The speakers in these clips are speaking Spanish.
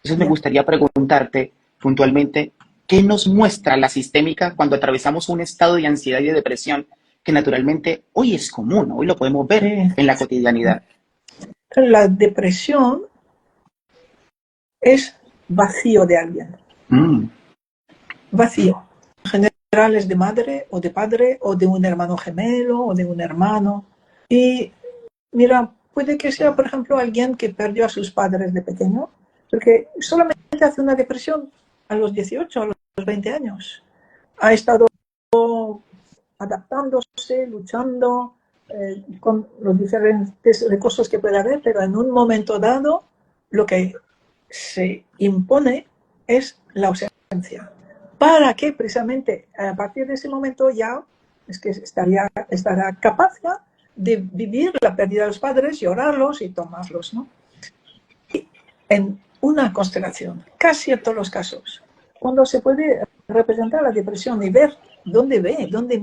Entonces me Ya. gustaría preguntarte puntualmente, ¿qué nos muestra la sistémica cuando atravesamos un estado de ansiedad y de depresión que naturalmente hoy es común, hoy lo podemos ver Sí. en la cotidianidad? La depresión es vacío de alguien. Mm, Vacío. En general es de madre o de padre o de un hermano gemelo o de un hermano. Y mira, puede que sea, por ejemplo, alguien que perdió a sus padres de pequeño, porque solamente hace una depresión a los 18, a los 20 años. Ha estado adaptándose, luchando con los diferentes recursos que puede haber, pero en un momento dado lo que se impone es la ausencia. Para que precisamente a partir de ese momento ya es que estará capaz ya de vivir la pérdida de los padres, llorarlos y tomarlos, ¿no? En una constelación, casi en todos los casos, cuando se puede representar la depresión y ver dónde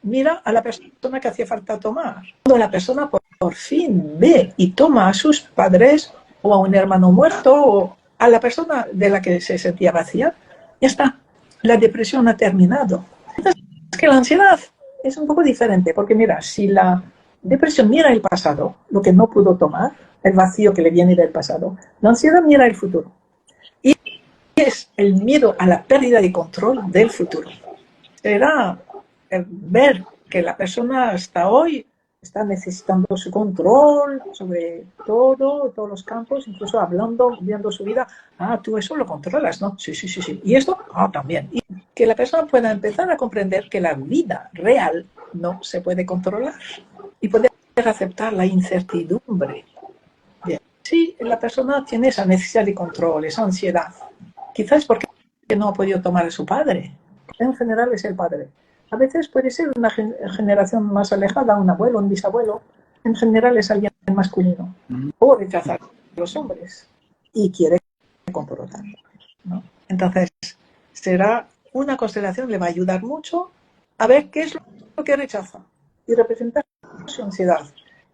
mira a la persona que hacía falta tomar. Cuando la persona por fin ve y toma a sus padres o a un hermano muerto o a la persona de la que se sentía vacía, ya está, la depresión ha terminado. Es que la ansiedad es un poco diferente, porque mira, si la depresión mira el pasado, lo que no pudo tomar, el vacío que le viene del pasado, la ansiedad mira el futuro. Y es el miedo a la pérdida de control del futuro. Será ver que la persona hasta hoy está necesitando su control sobre todo, todos los campos, incluso hablando, viendo su vida. Ah, tú eso lo controlas, ¿no? Sí, sí, sí, sí. Y esto, ah, también. Y que la persona pueda empezar a comprender que la vida real no se puede controlar y poder aceptar la incertidumbre. Bien. Si la persona tiene esa necesidad de control, esa ansiedad, quizás porque no ha podido tomar a su padre. En general es el padre. A veces puede ser una generación más alejada, un abuelo, un bisabuelo. En general es alguien masculino. mm. O rechazar a los hombres y quiere comportar, ¿no? Entonces, será una constelación, le va a ayudar mucho a ver qué es lo que rechaza y representar su ansiedad.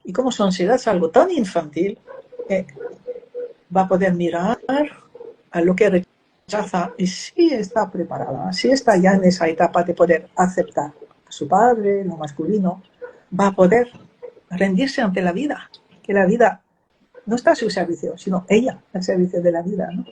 Y como su ansiedad es algo tan infantil, va a poder mirar a lo que rechaza y si está preparada, si está ya en esa etapa de poder aceptar a su padre, lo masculino, va a poder rendirse ante la vida, que la vida no está a su servicio, sino ella al servicio de la vida, ¿no?